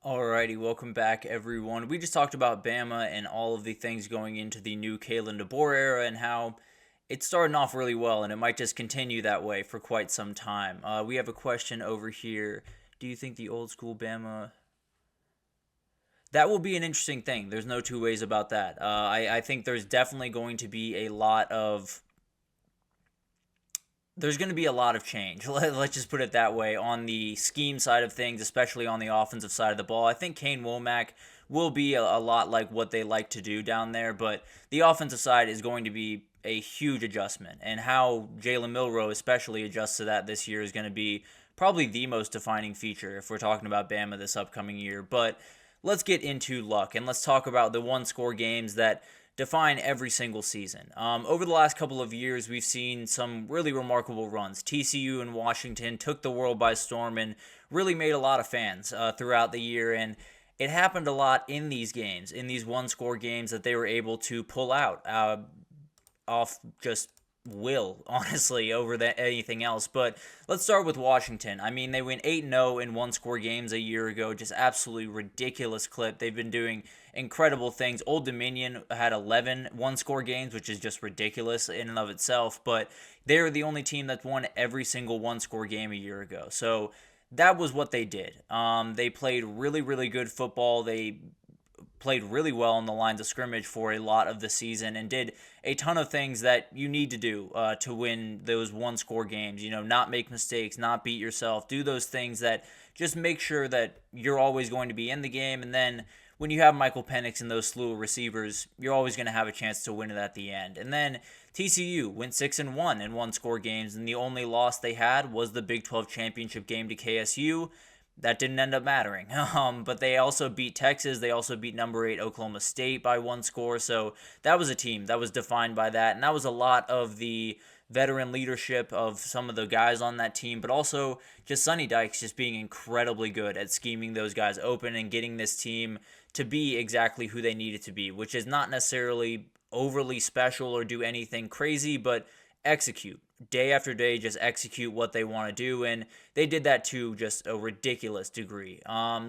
Alrighty, welcome back, everyone. We just talked about Bama and all of the things going into the new Kalen DeBoer era and how it's starting off really well, and it might just continue that way for quite some time. We have a question over here. Do you think the old school Bama? That will be an interesting thing. There's no two ways about that. I think there's definitely going to be a lot of there's going to be a lot of change. Let's just put it that way on the scheme side of things, especially on the offensive side of the ball. I think Kane Womack will be a lot like what they like to do down there, but the offensive side is going to be a huge adjustment, and how Jalen Milroe especially adjusts to that this year is going to be probably the most defining feature if we're talking about Bama this upcoming year. But let's get into luck, and let's talk about the one-score games that define every single season. Over the last couple of years, we've seen some really remarkable runs. TCU and Washington took the world by storm and really made a lot of fans throughout the year. And it happened a lot in these games, in these one-score games that they were able to pull out off just will, honestly, over anything else. But let's start with Washington. I mean, they went 8-0 in one-score games a year ago. Just absolutely ridiculous clip. They've been doing incredible things. Old Dominion had 11 one-score games, which is just ridiculous in and of itself. But they're the only team that won every single one-score game a year ago. So that was what they did. They played really, really good football. They played really well on the lines of scrimmage for a lot of the season and did a ton of things that you need to do to win those one-score games. You know, not make mistakes, not beat yourself, do those things that just make sure that you're always going to be in the game. And then when you have Michael Penix and those slew of receivers, you're always going to have a chance to win it at the end. And then TCU went 6-1 in one-score games, and the only loss they had was the Big 12 championship game to KSU. That didn't end up mattering. But they also beat Texas. They also beat number 8 Oklahoma State by one score. So that was a team that was defined by that. And that was a lot of the veteran leadership of some of the guys on that team, but also just Sonny Dykes just being incredibly good at scheming those guys open and getting this team to be exactly who they need it to be, which is not necessarily overly special or do anything crazy, but execute day after day, just execute what they want to do, and they did that to just a ridiculous degree.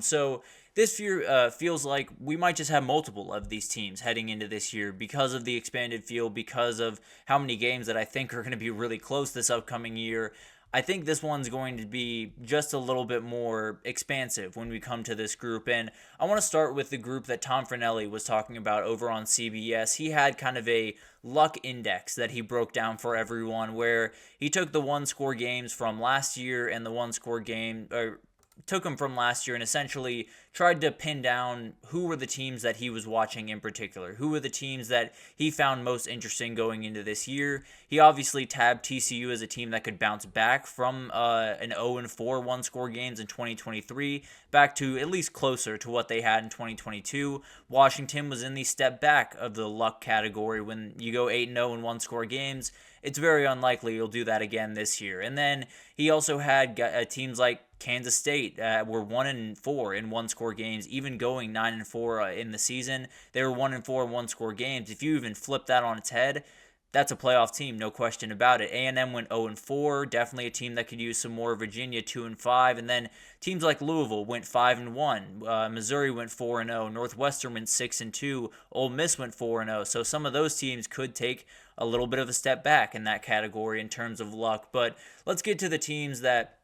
So this year feels like we might just have multiple of these teams heading into this year because of the expanded field, because of how many games that I think are going to be really close this upcoming year. I think this one's going to be just a little bit more expansive when we come to this group. And I want to start with the group that Tom Fornelli was talking about over on CBS. He had kind of a luck index that he broke down for everyone where he took the one-score games from last year and the one-score game, or took them from last year and essentially tried to pin down who were the teams that he was watching in particular, who were the teams that he found most interesting going into this year. He obviously tabbed TCU as a team that could bounce back from an 0-4 one-score games in 2023 back to at least closer to what they had in 2022. Washington was in the step back of the luck category. When you go 8-0 in one-score games, it's very unlikely you'll do that again this year. And then he also had teams like Kansas State were 1-4 in one-score games, even going 9-4 in the season. They were 1-4 in one-score games. If you even flip that on its head, that's a playoff team, no question about it. A&M went 0-4, definitely a team that could use some more. Virginia 2-5, and then teams like Louisville went 5-1. Missouri went 4-0. Northwestern went 6-2. Ole Miss went 4-0. So some of those teams could take a little bit of a step back in that category in terms of luck. But let's get to the teams that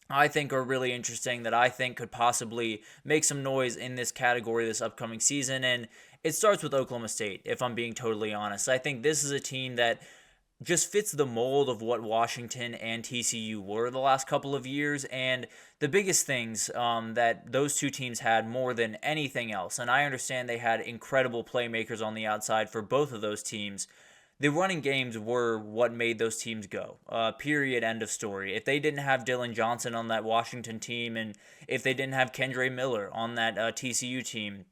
I think are really interesting, that I think could possibly make some noise in this category this upcoming season. And it starts with Oklahoma State, if I'm being totally honest. I think this is a team that just fits the mold of what Washington and TCU were the last couple of years. And the biggest things that those two teams had more than anything else, and I understand they had incredible playmakers on the outside for both of those teams, the running games were what made those teams go. Period. End of story. If they didn't have Dylan Johnson on that Washington team, and if they didn't have Kendre Miller on that TCU team,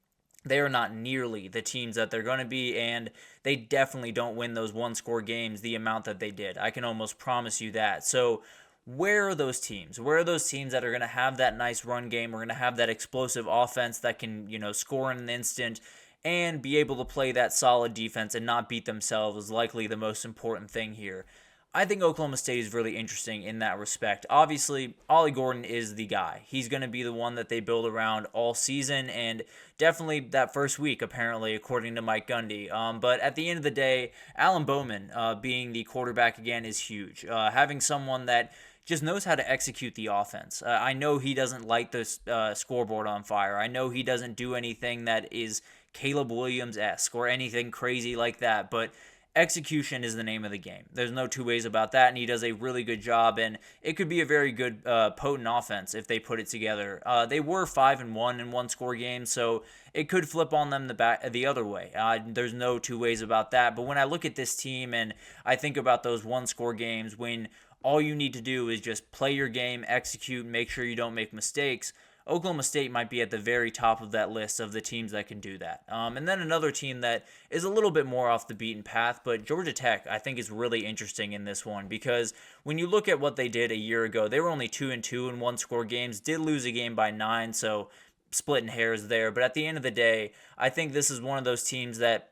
they are not nearly the teams that they're going to be, and they definitely don't win those one-score games the amount that they did. I can almost promise you that. So where are those teams? Where are those teams that are going to have that nice run game, are going to have that explosive offense that can, score in an instant, and be able to play that solid defense and not beat themselves is likely the most important thing here. I think Oklahoma State is really interesting in that respect. Obviously, Ollie Gordon is the guy. He's going to be the one that they build around all season, and definitely that first week, apparently, according to Mike Gundy. But at the end of the day, Alan Bowman being the quarterback again is huge. Having someone that just knows how to execute the offense. I know he doesn't light the scoreboard on fire. I know he doesn't do anything that is Caleb Williams-esque or anything crazy like that, but execution is the name of the game. There's no two ways about that, and he does a really good job, and it could be a very good, potent offense if they put it together. They were 5-1 in one-score games, so it could flip on them the other way. There's no two ways about that, but when I look at this team and I think about those one-score games when all you need to do is just play your game, execute, make sure you don't make mistakes, Oklahoma State might be at the very top of that list of the teams that can do that. And then another team that is a little bit more off the beaten path, but Georgia Tech, I think, is really interesting in this one because when you look at what they did a year ago, they were only 2-2 in one-score games, did lose a game by 9, so splitting hairs there. But at the end of the day, I think this is one of those teams that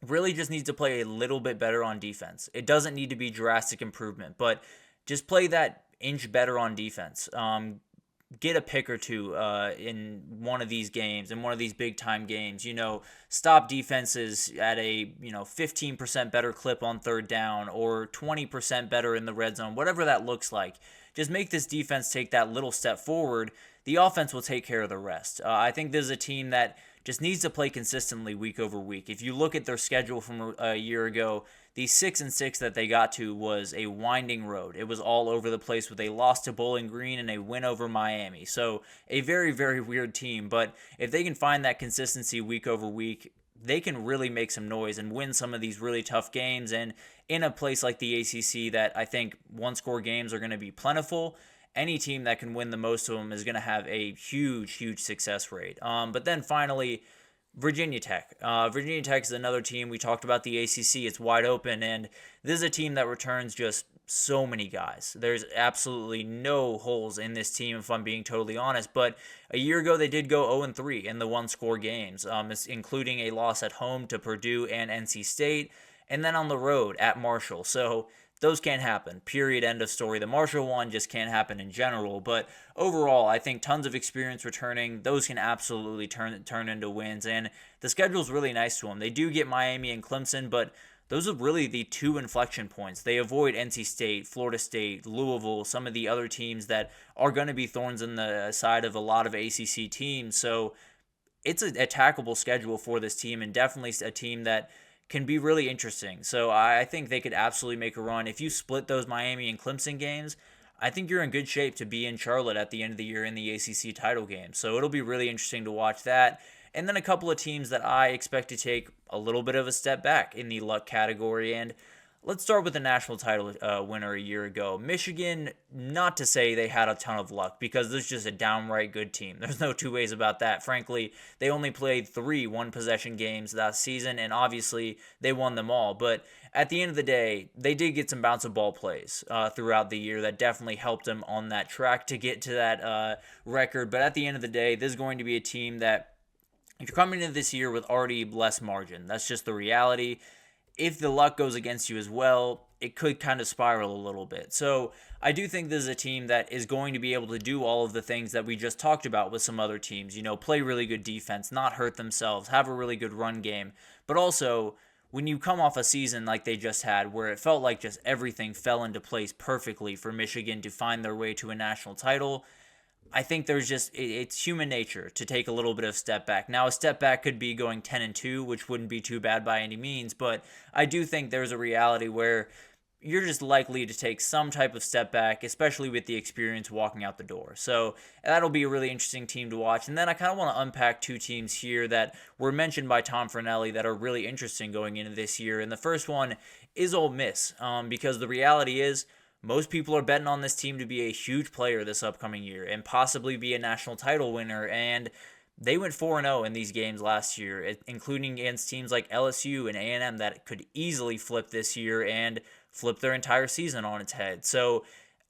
really just needs to play a little bit better on defense. It doesn't need to be drastic improvement, but just play that inch better on defense. Get a pick or two in one of these games, in one of these big time games. Stop defenses at a 15% better clip on third down or 20% better in the red zone, whatever that looks like. Just make this defense take that little step forward. The offense will take care of the rest. I think this is a team that just needs to play consistently week over week. If you look at their schedule from a year ago, the 6-6 that they got to was a winding road. It was all over the place with a loss to Bowling Green and a win over Miami. So a very, very weird team. But if they can find that consistency week over week, they can really make some noise and win some of these really tough games. And in a place like the ACC that I think one-score games are going to be plentiful, any team that can win the most of them is going to have a huge, huge success rate. But then finally, Virginia Tech. Virginia Tech is another team. We talked about the ACC. It's wide open, and this is a team that returns just so many guys. There's absolutely no holes in this team, if I'm being totally honest. But a year ago, they did go 0-3 in the one-score games, including a loss at home to Purdue and NC State, and then on the road at Marshall. So those can't happen. Period. End of story. The Marshall one just can't happen in general. But overall, I think tons of experience returning. Those can absolutely turn into wins. And the schedule's really nice to them. They do get Miami and Clemson, but those are really the two inflection points. They avoid NC State, Florida State, Louisville, some of the other teams that are going to be thorns in the side of a lot of ACC teams. So it's a attackable schedule for this team, and definitely a team that can be really interesting. So I think they could absolutely make a run. If you split those Miami and Clemson games, I think you're in good shape to be in Charlotte at the end of the year in the ACC title game. So it'll be really interesting to watch that. And then a couple of teams that I expect to take a little bit of a step back in the luck category. And let's start with the national title winner a year ago. Michigan, not to say they had a ton of luck, because there's just a downright good team. There's no two ways about that. Frankly, they only played 3 one-possession games that season, and obviously they won them all. But at the end of the day, they did get some bounce of ball plays throughout the year that definitely helped them on that track to get to that record. But at the end of the day, this is going to be a team that, if you're coming into this year with already less margin, that's just the reality. If the luck goes against you as well, it could kind of spiral a little bit. So I do think this is a team that is going to be able to do all of the things that we just talked about with some other teams. Play really good defense, not hurt themselves, have a really good run game. But also, when you come off a season like they just had, where it felt like just everything fell into place perfectly for Michigan to find their way to a national title, I think it's human nature to take a little bit of step back. Now, a step back could be going 10-2, which wouldn't be too bad by any means, but I do think there's a reality where you're just likely to take some type of step back, especially with the experience walking out the door. So that'll be a really interesting team to watch. And then I kind of want to unpack 2 teams here that were mentioned by Tom Fornelli that are really interesting going into this year. And the first one is Ole Miss, because the reality is, most people are betting on this team to be a huge player this upcoming year and possibly be a national title winner. And they went 4-0 in these games last year, including against teams like LSU and A&M that could easily flip this year and flip their entire season on its head. So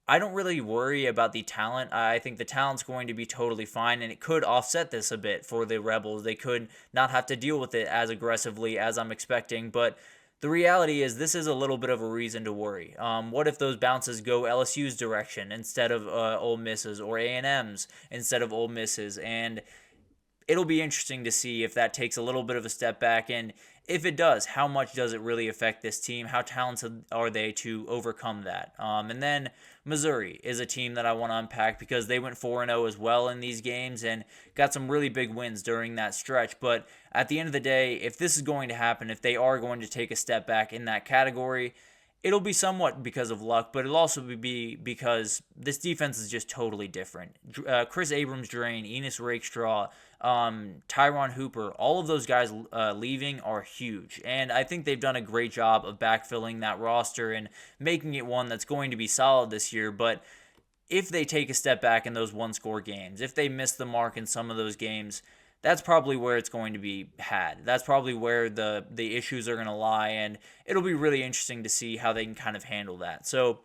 I don't really worry about the talent. I think the talent's going to be totally fine, and it could offset this a bit for the Rebels. They could not have to deal with it as aggressively as I'm expecting, but The reality is this is a little bit of a reason to worry. What if those bounces go LSU's direction instead of Ole Miss's, or A&M's instead of Ole Miss's? And it'll be interesting to see if that takes a little bit of a step back, and if it does, how much does it really affect this team? How talented are they to overcome that? And then Missouri is a team that I want to unpack because they went 4-0 as well in these games and got some really big wins during that stretch. But at the end of the day, if this is going to happen, if they are going to take a step back in that category, it'll be somewhat because of luck, but it'll also be because this defense is just totally different. Chris Abrams-Drain, Enos Rakestraw, Tyron Hooper, all of those guys leaving are huge. And I think they've done a great job of backfilling that roster and making it one that's going to be solid this year. But if they take a step back in those one-score games, if they miss the mark in some of those games, that's probably where it's going to be had. That's probably where the issues are going to lie, and it'll be really interesting to see how they can kind of handle that. So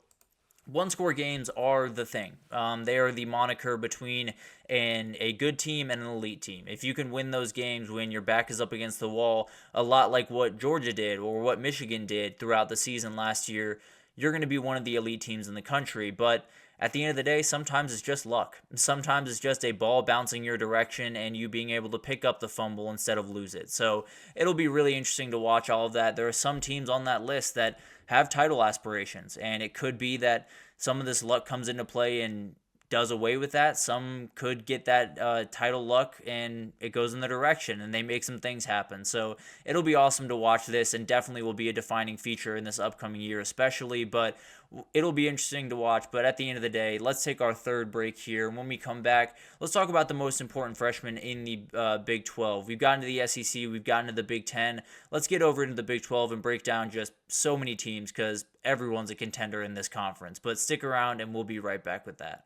one-score games are the thing. They are the moniker between a good team and an elite team. If you can win those games when your back is up against the wall, a lot like what Georgia did or what Michigan did throughout the season last year, you're going to be one of the elite teams in the country. But at the end of the day, sometimes it's just luck. Sometimes it's just a ball bouncing your direction and you being able to pick up the fumble instead of lose it. So it'll be really interesting to watch all of that. There are some teams on that list that have title aspirations, and it could be that some of this luck comes into play and does away with that. Some could get that title luck and it goes in the direction and they make some things happen. So it'll be awesome to watch this, and definitely will be a defining feature in this upcoming year especially, but it'll be interesting to watch. But at the end of the day, let's take our third break here. And when we come back, let's talk about the most important freshmen in the Big 12. We've gotten to the SEC, we've gotten to the Big 10. Let's get over into the Big 12 and break down just so many teams because everyone's a contender in this conference. But stick around and we'll be right back with that.